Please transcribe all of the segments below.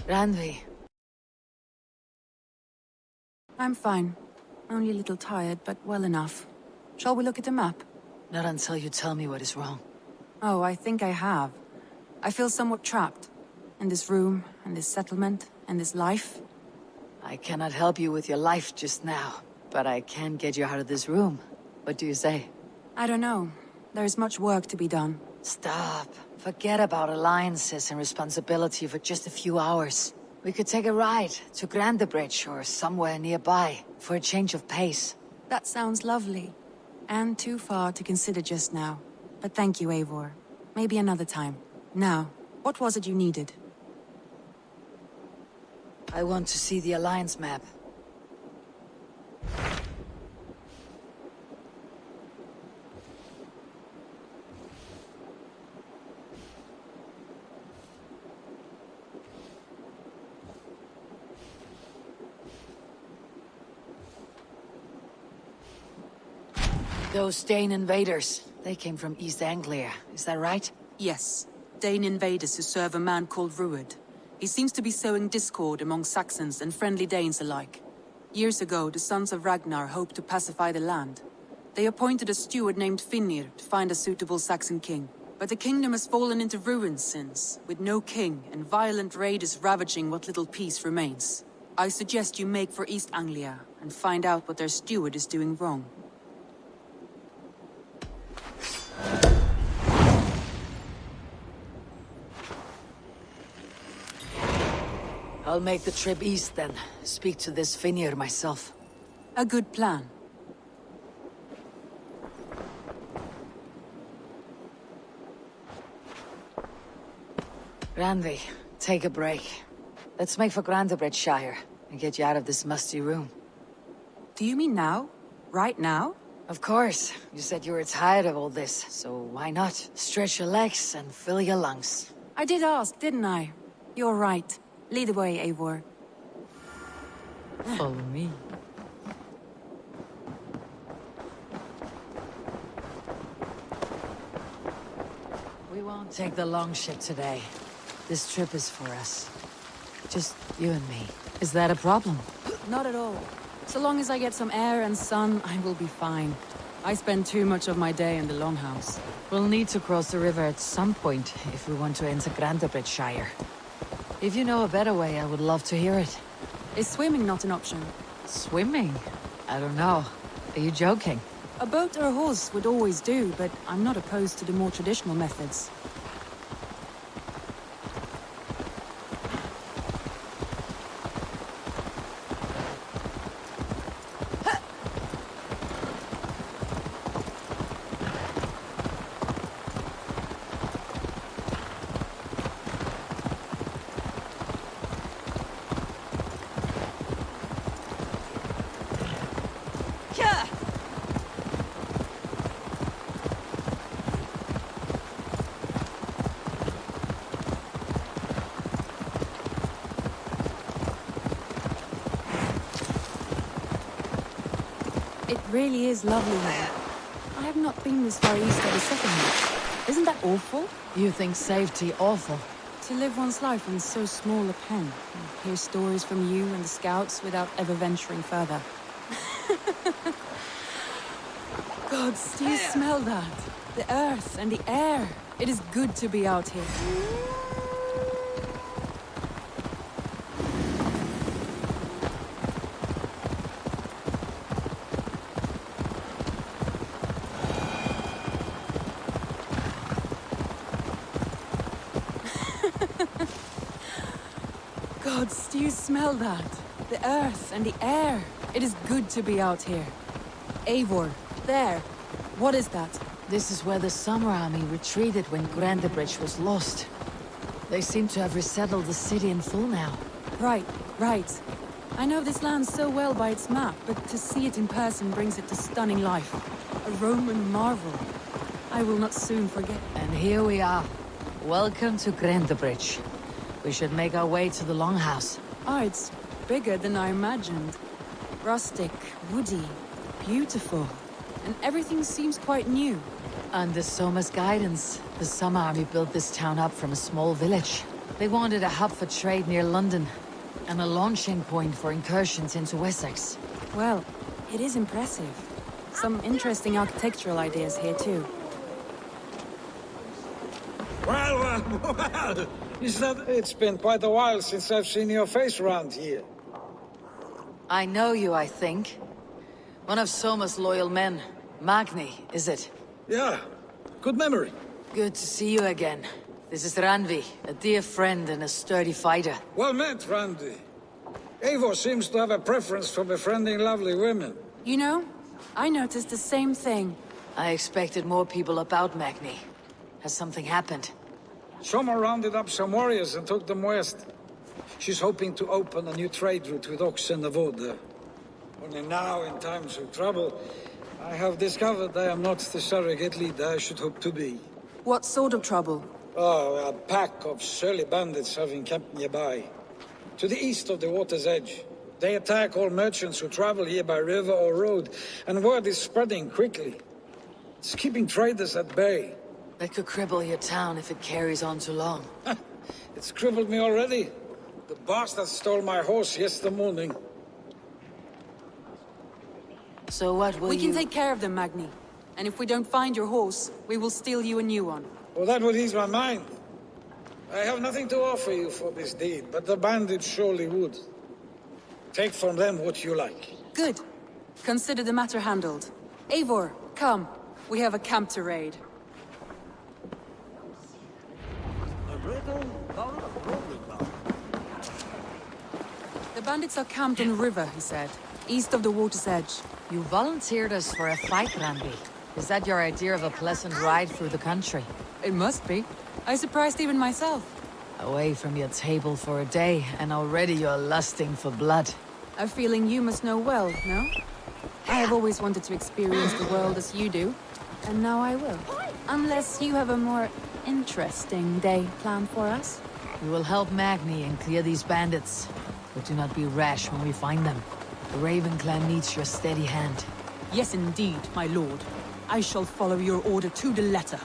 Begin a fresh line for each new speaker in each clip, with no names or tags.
Randvi.
I'm fine. Only a little tired, but well enough. Shall we look at the map?
Not until you tell me what is wrong.
Oh, I think I have. I feel somewhat trapped. In this room, in this settlement, in this life.
I cannot help you with your life just now, but I can get you out of this room. What do you say?
I don't know. There is much work to be done.
Stop. Forget about alliances and responsibility for just a few hours. We could take a ride to Grandebridge or somewhere nearby for a change of pace.
That sounds lovely. And too far to consider just now. But thank you, Eivor. Maybe another time. Now, what was it you needed?
I want to see the Alliance map. Those Dane invaders, they came from East Anglia, is that right?
Yes. Dane invaders who serve a man called Ruud. He seems to be sowing discord among Saxons and friendly Danes alike. Years ago, the sons of Ragnar hoped to pacify the land. They appointed a steward named Finnir to find a suitable Saxon king. But the kingdom has fallen into ruins since, with no king and violent raiders ravaging what little peace remains. I suggest you make for East Anglia and find out what their steward is doing wrong.
I'll make the trip east then. Speak to this Finnir myself.
A good plan.
Randvi, take a break. Let's make for Grandebridgeshire and get you out of this musty room.
Do you mean now? Right now?
Of course. You said you were tired of all this, so why not? Stretch your legs and fill your lungs.
I did ask, didn't I? You're right. Lead the way, Eivor.
Follow me. We won't take the long ship today. This trip is for us. Just you and me. Is that a problem?
Not at all. So long as I get some air and sun, I will be fine. I spend too much of my day in the Longhouse.
We'll need to cross the river at some point if we want to enter Grandebridgeshire. If you know a better way, I would love to hear it.
Is swimming not an option?
Swimming? I don't know. Are you joking?
A boat or a horse would always do, but I'm not opposed to the more traditional methods. It really is lovely here. I have not been this far east of the settlement. Isn't that awful?
You think safety awful?
To live one's life in so small a pen, and hear stories from you and the scouts without ever venturing further. Gods, do you smell that? The earth and the air. It is good to be out here. Gods, do you smell that? The earth and the air. It is good to be out here. Eivor, there. What is that?
This is where the Summer Army retreated when Grandebridge was lost. They seem to have resettled the city in full now.
Right, right. I know this land so well by its map, but to see it in person brings it to stunning life. A Roman marvel. I will not soon forget.
And here we are. Welcome to Grandebridge. We should make our way to the Longhouse.
Oh, it's bigger than I imagined. Rustic, woody, beautiful. And everything seems quite new.
Under Soma's guidance, the Summer Army built this town up from a small village. They wanted a hub for trade near London, and a launching point for incursions into Wessex.
Well, it is impressive. Some interesting architectural ideas here too.
Well, is that... It's been quite a while since I've seen your face around here.
I know you, I think. One of Soma's loyal men. Magni, is it?
Yeah, good memory.
Good to see you again. This is Randvi, a dear friend and a sturdy fighter.
Well met, Randvi. Eivor seems to have a preference for befriending lovely women.
You know, I noticed the same thing.
I expected more people about Magni. Has something happened?
Soma rounded up some warriors and took them west. She's hoping to open a new trade route with oxen and wood there. Only now, in times of trouble, I have discovered I am not the surrogate leader I should hope to be.
What sort of trouble?
Oh, a pack of surly bandits have encamped nearby. To the east of the water's edge. They attack all merchants who travel here by river or road, and word is spreading quickly. It's keeping traders at bay.
That could cripple your town if it carries on too long.
It's crippled me already. The bastard stole my horse yesterday morning.
So what will
We
you...
can take care of them, Magni. And if we don't find your horse, we will steal you a new one.
Well, that would ease my mind. I have nothing to offer you for this deed, but the bandits surely would. Take from them what you like.
Good. Consider the matter handled. Eivor, come. We have a camp to raid. The bandits are camped on a river, he said. East of the water's edge.
You volunteered us for a fight, Randvi. Is that your idea of a pleasant ride through the country?
It must be. I surprised even myself.
Away from your table for a day, and already you're lusting for blood.
A feeling you must know well, no? I have always wanted to experience the world as you do, and now I will. Unless you have a more interesting day planned for us.
We will help Magni and clear these bandits. But do not be rash when we find them. The Raven clan needs your steady hand.
Yes, indeed, my lord. I shall follow your order to the letter.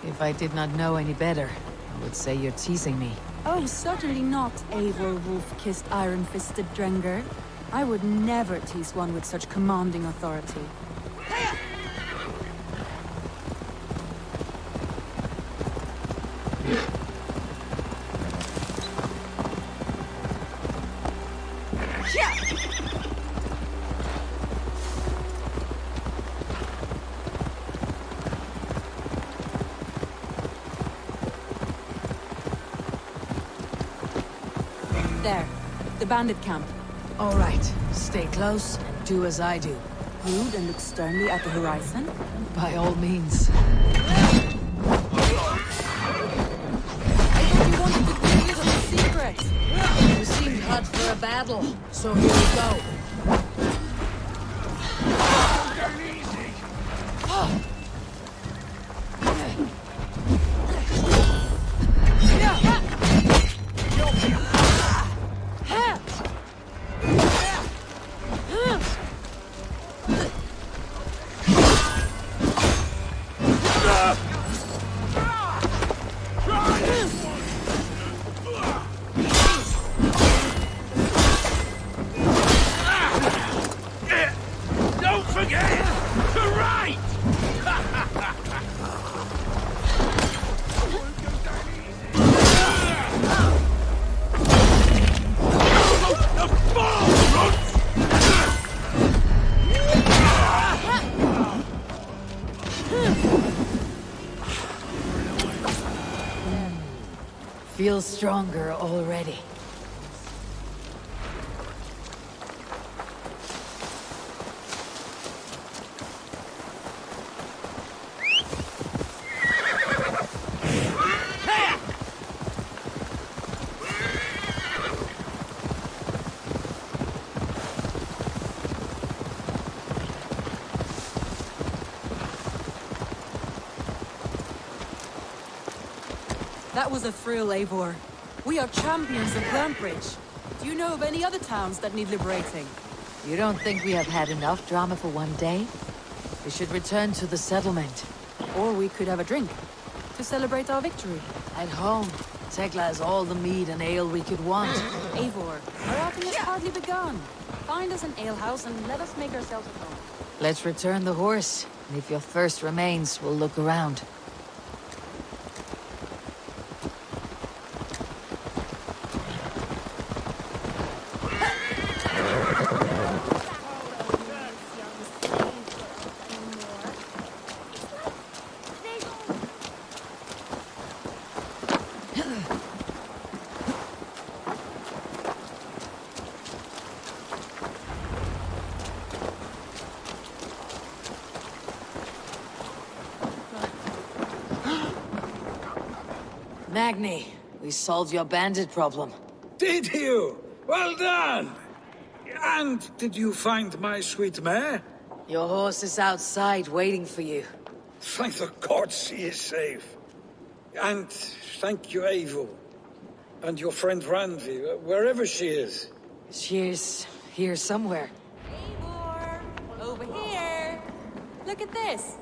If I did not know any better, I would say you're teasing me.
Oh, certainly not, Eivor wolf-kissed iron-fisted Drenger. I would never tease one with such commanding authority. There, the bandit camp.
All right, stay close and do as I do.
Rude and look sternly at the horizon.
By all means.
I thought you wanted to do this in secret.
You seemed hot for a battle, so here we go. Feel stronger already.
That was a thrill, Eivor. We are champions of Grantbridge. Do you know of any other towns that need liberating?
You don't think we have had enough drama for one day? We should return to the settlement.
Or we could have a drink to celebrate our victory.
At home, Tekla has all the mead and ale we could want.
Eivor, our outing has hardly begun. Find us an alehouse and let us make ourselves at home.
Let's return the horse, and if your thirst remains, we'll look around. Magni, we solved your bandit problem.
Did you? Well done! And did you find my sweet mare?
Your horse is outside waiting for you.
Thank the gods she is safe. And thank you, Eivor. And your friend Randvi, wherever she is.
She's here somewhere.
Eivor! Over here! Look at this!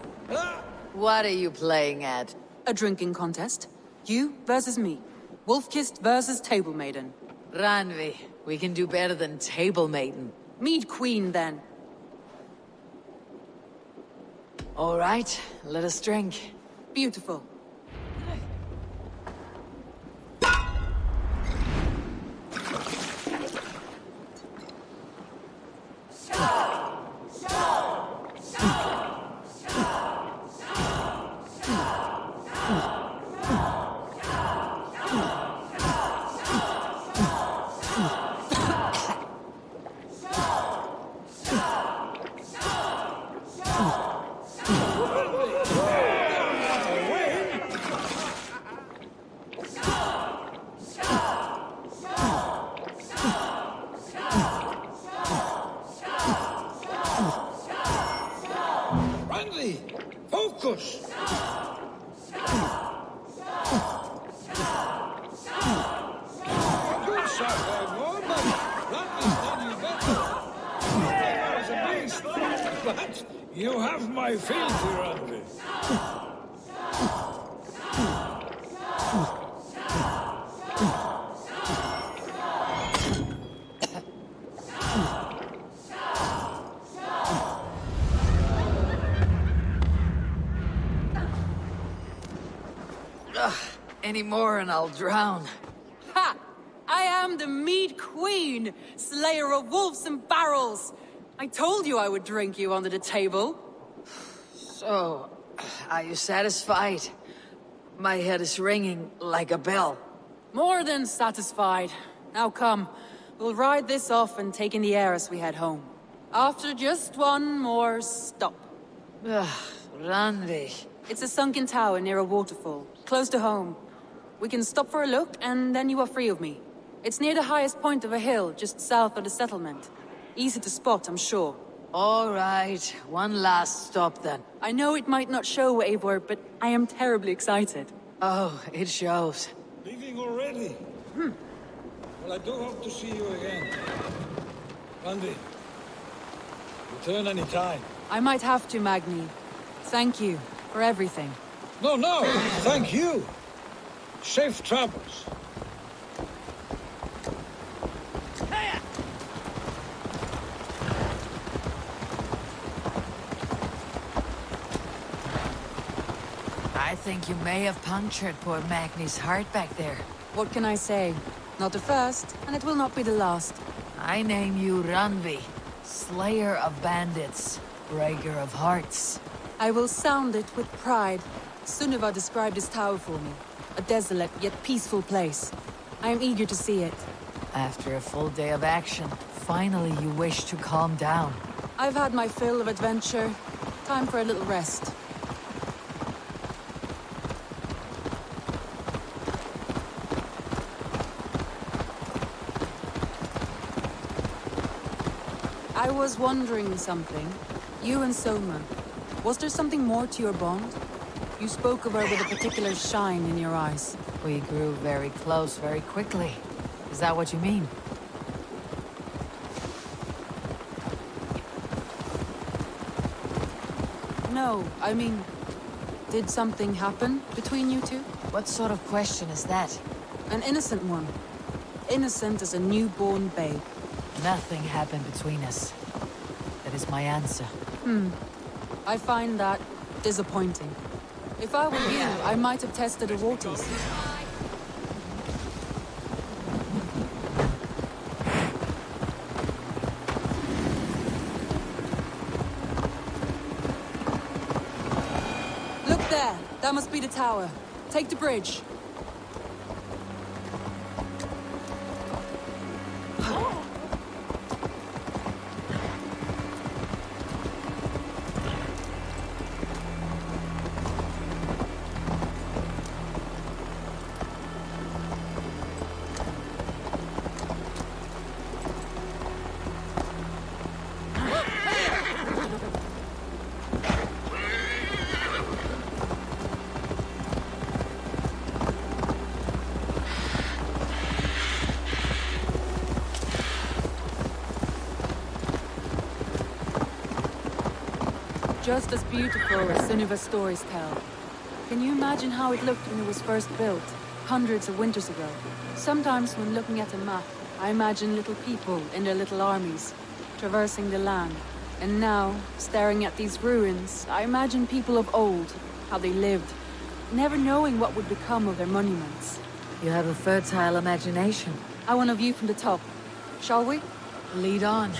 What are you playing at?
A drinking contest. You versus me. Wolf-kissed versus table maiden.
Randvi, we can do better than table maiden.
Mead queen, then.
All right, let us drink.
Beautiful.
Focus! Good shot there, Lord, but Randvi's done you better. That was a beast, but you have my fealty, Randvi.
Any more and I'll drown.
Ha! I am the mead queen, slayer of wolves and barrels. I told you I would drink you under the table.
So, are you satisfied? My head is ringing like a bell.
More than satisfied. Now come, we'll ride this off and take in the air as we head home. After just one more stop.
Randvi.
It's a sunken tower near a waterfall, close to home. We can stop for a look, and then you are free of me. It's near the highest point of a hill, just south of the settlement. Easy to spot, I'm sure.
All right, one last stop then.
I know it might not show, Eivor, but I am terribly excited.
Oh, it shows.
Leaving already? Well, I do hope to see you again. Randvi, return any time.
I might have to, Magni. Thank you for everything.
No, thank you. Safe travels.
I think you may have punctured poor Magni's heart back there.
What can I say? Not the first, and it will not be the last.
I name you Randvi, slayer of bandits, breaker of hearts.
I will sound it with pride. Sunniva described this tower for me. A desolate yet peaceful place. I am eager to see it.
After a full day of action, finally you wish to calm down.
I've had my fill of adventure. Time for a little rest. I was wondering something. You and Soma. Was there something more to your bond? You spoke of her with a particular shine in your eyes.
We grew very close very quickly. Is that what you mean?
No, I mean... Did something happen between you two?
What sort of question is that?
An innocent one. Innocent as a newborn babe.
Nothing happened between us. That is my answer.
I find that disappointing. If I were you, I might have tested the waters. Look there! That must be the tower. Take the bridge. Just as beautiful as some of our stories tell. Can you imagine how it looked when it was first built, hundreds of winters ago? Sometimes when looking at a map, I imagine little people in their little armies, traversing the land. And now, staring at these ruins, I imagine people of old, how they lived, never knowing what would become of their monuments.
You have a fertile imagination.
I want a view from the top. Shall we?
Lead on.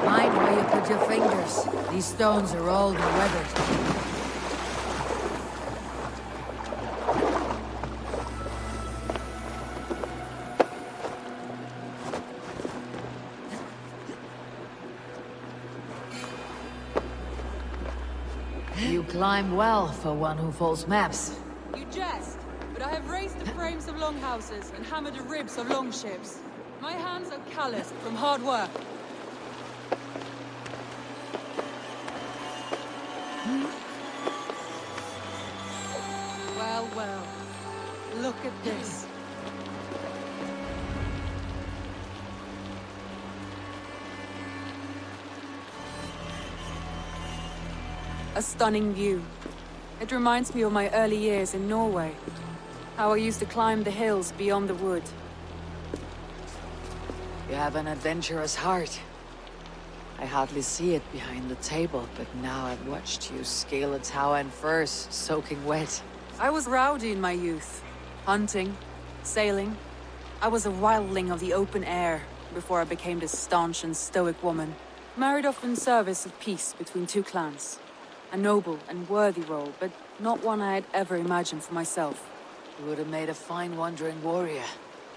Mind where you put your fingers. These stones are old and weathered. You climb well for one who folds maps.
You jest, but I have raised the frames of longhouses and hammered the ribs of longships. My hands are calloused from hard work. Well, well. Look at this. A stunning view. It reminds me of my early years in Norway. How I used to climb the hills beyond the wood.
You have an adventurous heart. I hardly see it behind the table, but now I've watched you scale a tower in furs, soaking wet.
I was rowdy in my youth. Hunting, sailing. I was a wildling of the open air before I became this staunch and stoic woman. Married off in service of peace between two clans. A noble and worthy role, but not one I had ever imagined for myself.
You would have made a fine wandering warrior.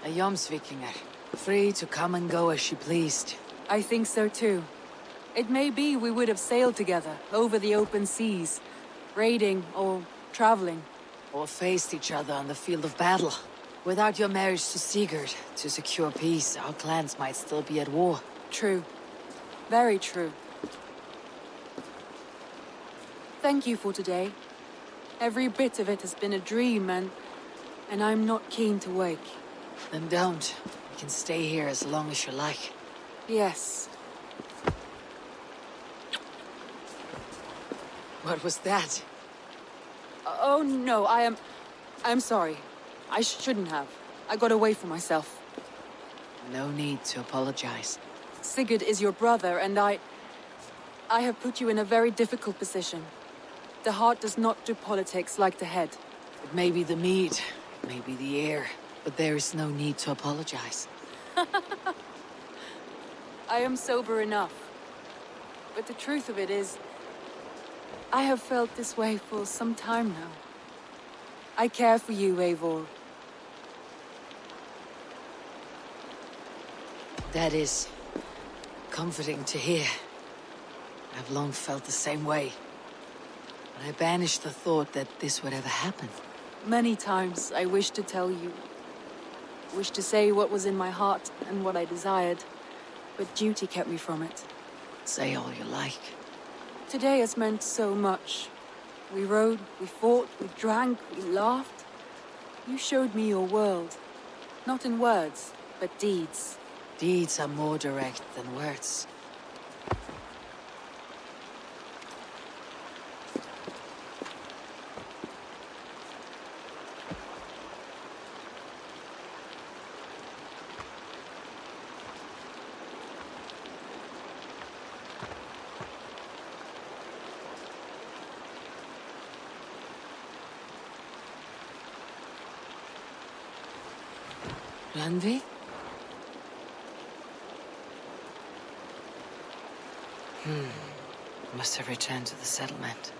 A Jomsvikinger. Free to come and go as she pleased.
I think so too. It may be we would have sailed together over the open seas, raiding or traveling.
Or faced each other on the field of battle. Without your marriage to Sigurd, to secure peace, our clans might still be at war.
True. Very true. Thank you for today. Every bit of it has been a dream, and I'm not keen to wake.
Then don't. You can stay here as long as you like.
Yes.
What was that?
Oh no, I'm sorry. I shouldn't have. I got away from myself.
No need to apologize.
Sigurd is your brother, and I have put you in a very difficult position. The heart does not do politics like the head.
It may be the mead, it may be the air, but there is no need to apologize.
I am sober enough. But the truth of it is, I have felt this way for some time now. I care for you, Eivor.
That is comforting to hear. I've long felt the same way. But I banished the thought that this would ever happen.
Many times I wished to tell you. Wished to say what was in my heart and what I desired. But duty kept me from it.
Say all you like.
Today has meant so much. We rode, we fought, we drank, we laughed. You showed me your world. Not in words, but deeds.
Deeds are more direct than words. Randvi? Must have returned to the settlement.